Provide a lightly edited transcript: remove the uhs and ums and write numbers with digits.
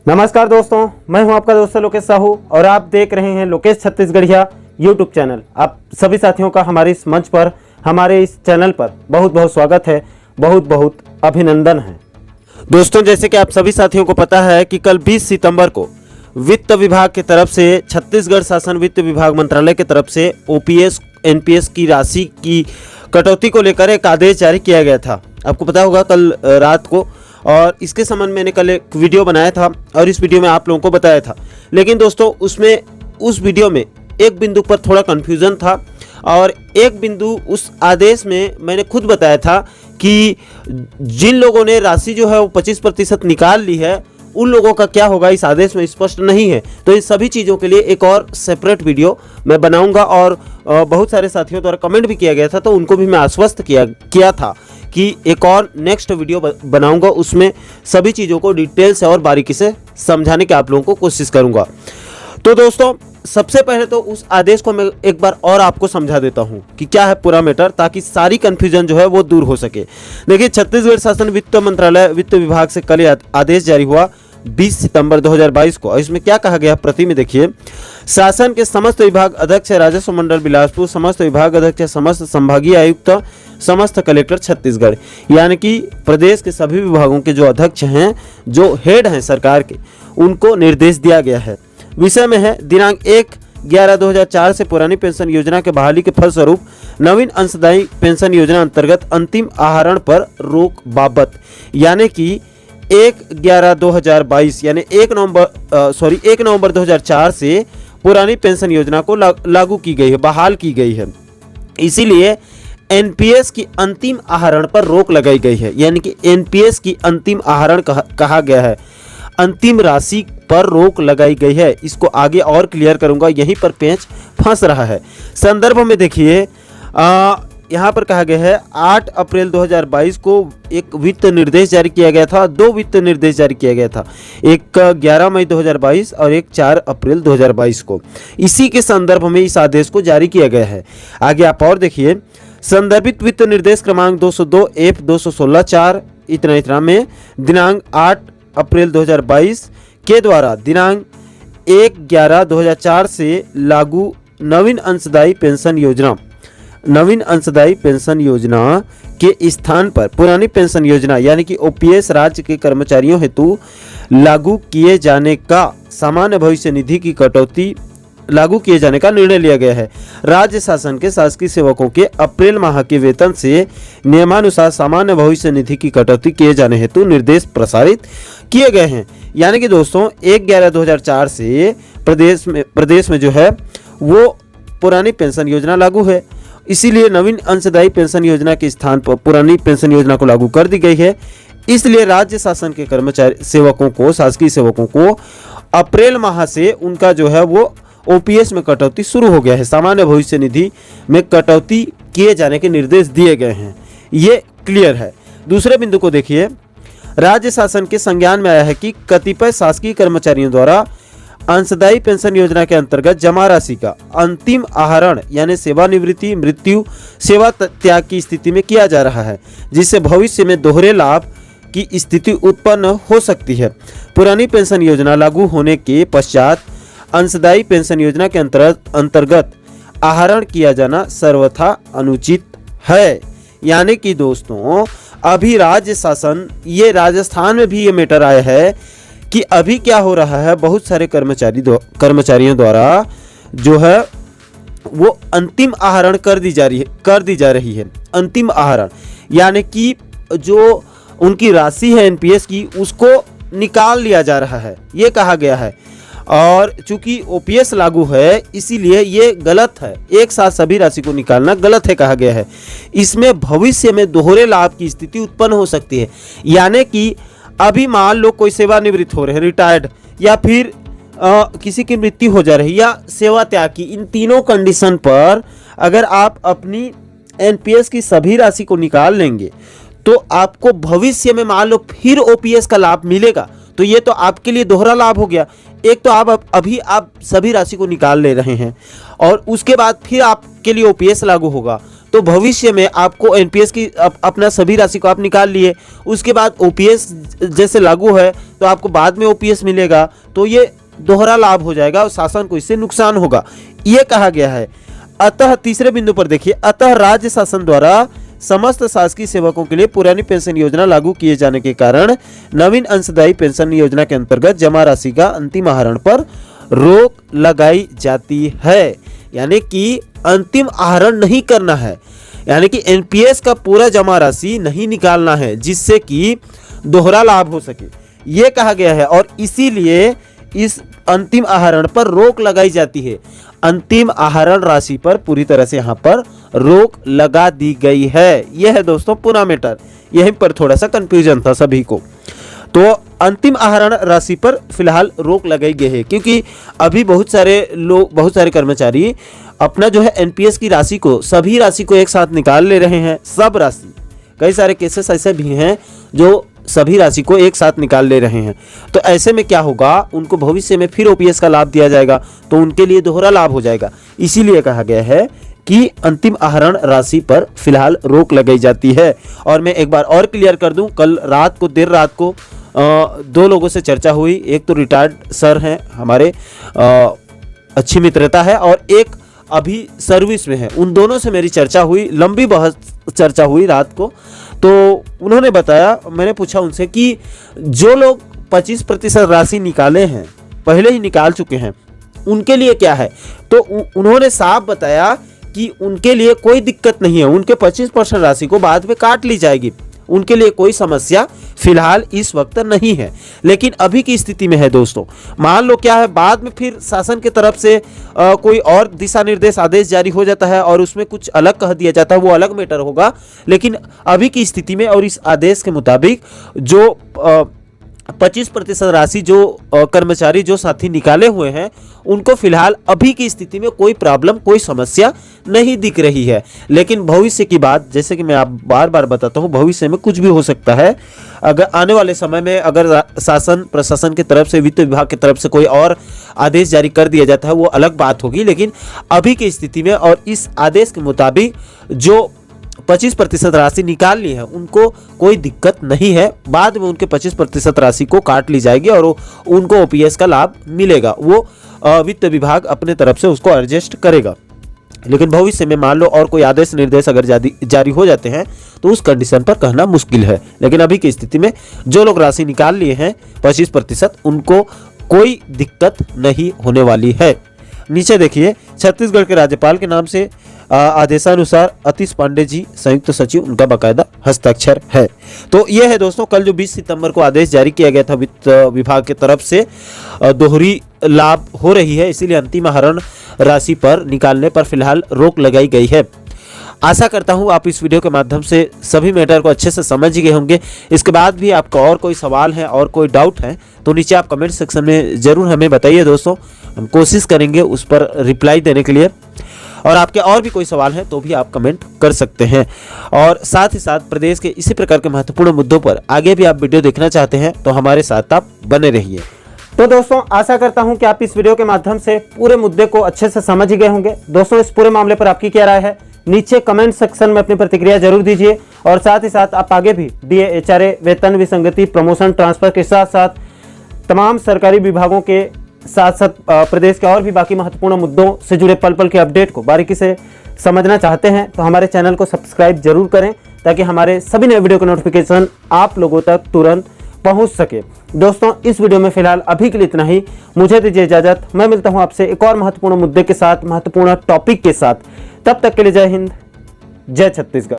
नमस्कार दोस्तों, मैं हूं आपका दोस्त लोकेश साहू और आप देख रहे हैं लोकेश छत्तीसगढ़िया यूट्यूब चैनल। आप सभी साथियों का हमारे इस मंच पर, हमारे इस चैनल पर बहुत बहुत स्वागत है, बहुत बहुत अभिनंदन है। दोस्तों, जैसे कि आप सभी साथियों को पता है कि कल 20 सितंबर को वित्त विभाग की तरफ से, छत्तीसगढ़ शासन वित्त विभाग मंत्रालय की तरफ से ओपीएस एनपीएस की राशि की कटौती को लेकर एक आदेश जारी किया गया था। आपको पता होगा कल रात को, और इसके संबंध में मैंने कल एक वीडियो बनाया था और इस वीडियो में आप लोगों को बताया था। लेकिन दोस्तों, उस वीडियो में एक बिंदु पर थोड़ा कन्फ्यूज़न था और एक बिंदु उस आदेश में मैंने खुद बताया था कि जिन लोगों ने राशि जो है वो 25% निकाल ली है, उन लोगों का क्या होगा इस आदेश में स्पष्ट नहीं है। तो इन सभी चीज़ों के लिए एक और सेपरेट वीडियो मैं बनाऊंगा और बहुत सारे साथियों द्वारा कमेंट भी किया गया था, तो उनको भी मैं आश्वस्त किया था कि एक और नेक्स्ट वीडियो बनाऊंगा, उसमें सभी चीज़ों को डिटेल से और बारीकी से समझाने की आप लोगों को कोशिश करूंगा। तो दोस्तों, सबसे पहले तो उस आदेश को मैं एक बार और आपको समझा देता हूं कि क्या है पूरा मैटर, ताकि सारी कन्फ्यूजन जो है वो दूर हो सके। देखिए, छत्तीसगढ़ शासन वित्त मंत्रालय वित्त विभाग से कल आदेश जारी हुआ 20 सितंबर 2022 को। और इसमें क्या कहा गया प्रति में देखिए, शासन के समस्त विभाग अध्यक्ष, राजस्व मंडल बिलासपुर, समस्त विभाग अध्यक्ष, समस्त संभागीय आयुक्त, समस्त कलेक्टर छत्तीसगढ़, यानी कि प्रदेश के सभी विभागों के जो अध्यक्ष हैं, जो हेड हैं सरकार के, उनको निर्देश दिया गया है। विषय में है दिनांक 1/11/2004 से पुरानी पेंशन योजना के बहाली के फलस्वरूप नवीन अंशदायी पेंशन योजना अंतर्गत अंतिम आहरण पर रोक बाबत, यानी कि 1/11/2022 यानी 1 नवंबर 2004 से पुरानी पेंशन योजना को लागू की गई है, बहाल की गई है। इसीलिए एनपीएस की अंतिम आहरण पर रोक लगाई गई है, यानी कि एनपीएस की अंतिम आहरण कहा गया है, अंतिम राशि पर रोक लगाई गई है। इसको आगे और क्लियर करूंगा, यहीं पर पेंच फंस रहा है। संदर्भ में देखिए, यहाँ पर कहा गया है 8 अप्रैल 2022 को एक वित्त निर्देश जारी किया गया था, 2 वित्त निर्देश जारी किया गया था, एक 11 मई 2022 और एक 4 अप्रैल 2022 को। इसी के संदर्भ में इस आदेश को जारी किया गया है। आगे आप और देखिए, संदर्भित वित्त निर्देश क्रमांक 202 F 216/4 इतना में दिनांक 8 अप्रैल 2022 के द्वारा दिनांक 1/11/2004 से लागू नवीन अंशदायी पेंशन योजना के स्थान पर पुरानी पेंशन योजना यानी कि ओपीएस राज्य के कर्मचारियों हेतु लागू किए जाने का सामान्य भविष्य निधि की कटौती लागू किए जाने का निर्णय लिया गया है। राज्य शासन के शासकीय सेवकों के अप्रैल माह के वेतन से नियमानुसार सामान्य भविष्य निधि की कटौती किए जाने हेतु निर्देश प्रसारित किए गए हैं। यानी कि दोस्तों, 1/11/2004 से प्रदेश में जो है वो पुरानी पेंशन योजना लागू है, इसीलिए नवीन अंशदायी पेंशन योजना के स्थान पर पुरानी पेंशन योजना को लागू कर दी गई है। इसलिए राज्य शासन के कर्मचारी सेवकों को, शासकीय सेवकों को अप्रैल माह से उनका जो है वो ओपीएस में कटौती शुरू हो गया है, सामान्य भविष्य निधि में कटौती किए जाने के निर्देश दिए गए हैं। ये क्लियर है। दूसरे बिंदु को देखिए, राज्य शासन के संज्ञान में आया है कि कतिपय शासकीय कर्मचारियों द्वारा अंशदायी पेंशन योजना के अंतर्गत जमा राशि का अंतिम आहरण यानी सेवानिवृत्ति, मृत्यु, सेवा त्याग की स्थिति में किया जा रहा है, जिससे भविष्य में दोहरे लाभ की स्थिति उत्पन्न हो सकती है। पुरानी पेंशन योजना लागू होने के पश्चात अंशदायी पेंशन योजना के अंतर्गत आहरण किया जाना सर्वथा अनुचित है। यानी कि दोस्तों, अभी राज्य शासन, ये राजस्थान में भी ये मैटर आया है कि अभी क्या हो रहा है, बहुत सारे कर्मचारियों द्वारा जो है वो अंतिम आहरण कर दी जा रही है। अंतिम आहरण यानी कि जो उनकी राशि है एनपीएस की, उसको निकाल लिया जा रहा है, ये कहा गया है। और चूंकि ओपीएस लागू है, इसीलिए ये गलत है, एक साथ सभी राशि को निकालना गलत है कहा गया है। इसमें भविष्य में दोहरे लाभ की स्थिति उत्पन्न हो सकती है। यानी कि अभी मान लो कोई सेवानिवृत्त हो रहे हैं, रिटायर्ड, या फिर किसी की मृत्यु हो जा रही है या सेवा त्याग की, इन तीनों कंडीशन पर अगर आप अपनी एनपीएस की सभी राशि को निकाल लेंगे तो आपको भविष्य में मान लो फिर ओपीएस का लाभ मिलेगा। तो ये तो आपके लिए दोहरा लाभ हो गया। एक तो अभी आप सभी राशि को निकाल ले रहे हैं और उसके बाद फिर आपके लिए ओपीएस लागू होगा, तो भविष्य में आपको एनपीएस की अपना सभी राशि को आप निकाल लिए, उसके बाद ओपीएस जैसे लागू है तो आपको बाद में ओपीएस मिलेगा, तो ये दोहरा लाभ हो जाएगा और शासन को इससे नुकसान होगा, ये कहा गया है। अतः तीसरे बिंदु पर देखिए, अतः राज्य शासन द्वारा समस्त शासकीय सेवकों के लिए पुरानी पेंशन योजना लागू किए जाने के कारण नवीन अंशदायी पेंशन योजना के अंतर्गत जमा राशि का अंतिम आहरण पर रोक लगाई जाती है। यानी कि अंतिम आहरण नहीं करना है, यानी कि एनपीएस का पूरा जमा राशि नहीं निकालना है, जिससे कि दोहरा लाभ हो सके, ये कहा गया है। और इसीलिए इस अंतिम आहरण पर रोक लगाई जाती है। अंतिम आहरण राशि पर पूरी तरह से यहाँ पर रोक लगा दी गई है। यह है दोस्तों पूरा मैटर, यहीं पर थोड़ा सा कंफ्यूजन था सभी को। तो अंतिम आहरण राशि पर फिलहाल रोक लगाई गई है, क्योंकि अभी बहुत सारे कर्मचारी अपना जो है एनपीएस की राशि को, सभी राशि को एक साथ निकाल ले रहे हैं, सब राशि। कई सारे केसेस ऐसे भी हैं जो सभी राशि को एक साथ निकाल ले रहे हैं। तो ऐसे में क्या होगा, उनको भविष्य में फिर ओपीएस का लाभ दिया जाएगा, तो उनके लिए दोहरा लाभ हो जाएगा। इसीलिए कहा गया है कि अंतिम आहरण राशि पर फिलहाल रोक लगाई जाती है। और मैं एक बार और क्लियर कर दूं, कल रात को देर रात को दो लोगों से चर्चा हुई। एक तो रिटायर्ड सर हैं हमारे, अच्छी मित्रता है, और एक अभी सर्विस में है। उन दोनों से मेरी चर्चा हुई, लंबी बहस चर्चा हुई रात को। तो उन्होंने बताया, मैंने पूछा उनसे कि जो लोग 25% राशि निकाले हैं, पहले ही निकाल चुके हैं, उनके लिए क्या है। तो उन्होंने साफ बताया कि उनके लिए कोई दिक्कत नहीं है, उनके 25% राशि को बाद में काट ली जाएगी, उनके लिए कोई समस्या फिलहाल इस वक्त नहीं है। लेकिन अभी की स्थिति में है दोस्तों, मान लो क्या है, बाद में फिर शासन की तरफ से कोई और दिशा निर्देश आदेश जारी हो जाता है और उसमें कुछ अलग कह दिया जाता है, वो अलग मैटर होगा। लेकिन अभी की स्थिति में और इस आदेश के मुताबिक जो 25% राशि जो कर्मचारी जो साथी निकाले हुए हैं, उनको फिलहाल अभी की स्थिति में कोई प्रॉब्लम, कोई समस्या नहीं दिख रही है। लेकिन भविष्य की बात, जैसे कि मैं आप बार बार बताता हूं, भविष्य में कुछ भी हो सकता है। अगर आने वाले समय में अगर शासन प्रशासन की तरफ से, वित्त विभाग की तरफ से कोई और आदेश जारी कर दिया जाता है, वो अलग बात होगी। लेकिन अभी की स्थिति में और इस आदेश के मुताबिक जो 25% राशि निकाल ली है, उनको कोई दिक्कत नहीं है। बाद में उनके 25% राशि को काट ली जाएगी और उनको ओपीएस का लाभ मिलेगा। वो वित्त विभाग अपने तरफ से उसको एडजस्ट करेगा। लेकिन भविष्य में मान लो और कोई आदेश निर्देश अगर जारी हो जाते हैं, तो उस कंडीशन पर कहना मुश्किल है। लेकिन अभी की स्थिति में जो लोग राशि निकाल लिए हैं 25%, उनको कोई दिक्कत नहीं होने वाली है। नीचे देखिए, छत्तीसगढ़ के राज्यपाल के नाम से आदेशानुसार अतीश पांडे जी संयुक्त सचिव, उनका बाकायदा हस्ताक्षर है। तो यह है दोस्तों, कल जो 20 सितंबर को आदेश जारी किया गया था वित्त विभाग की तरफ से, दोहरी लाभ हो रही है, इसीलिए अंतिम आहरण राशि पर निकालने पर फिलहाल रोक लगाई गई है। आशा करता हूं आप इस वीडियो के माध्यम से सभी मैटर को अच्छे से समझ गए होंगे। इसके बाद भी आपका और कोई सवाल है और कोई डाउट है तो नीचे आप कमेंट सेक्शन में ज़रूर हमें बताइए दोस्तों, हम कोशिश करेंगे उस पर रिप्लाई देने के लिए। और आपके और भी कोई सवाल है तो भी आप कमेंट कर सकते हैं। और साथ ही साथ प्रदेश के इसी प्रकार के महत्वपूर्ण मुद्दों पर आगे भी आप वीडियो देखना चाहते हैं तो हमारे साथ आप बने रहिए। तो दोस्तों, आशा करता हूं कि आप इस वीडियो के माध्यम से पूरे मुद्दे को अच्छे से समझ गए होंगे। दोस्तों, इस पूरे मामले पर आपकी क्या राय है, नीचे कमेंट सेक्शन में अपनी प्रतिक्रिया जरूर दीजिए। और साथ ही साथ आप आगे भी डीए, एचआरए, वेतन विसंगति, प्रमोशन, ट्रांसफर के साथ साथ तमाम सरकारी विभागों के साथ साथ प्रदेश के और भी बाकी महत्वपूर्ण मुद्दों से जुड़े पल पल के अपडेट को बारीकी से समझना चाहते हैं तो हमारे चैनल को सब्सक्राइब जरूर करें, ताकि हमारे सभी नए वीडियो का नोटिफिकेशन आप लोगों तक तुरंत पहुंच सके। दोस्तों, इस वीडियो में फिलहाल अभी के लिए इतना ही। मुझे दीजिए इजाजत, मैं मिलता हूं आपसे एक और महत्वपूर्ण मुद्दे के साथ, महत्वपूर्ण टॉपिक के साथ। तब तक के लिए जय हिंद, जय छत्तीसगढ़।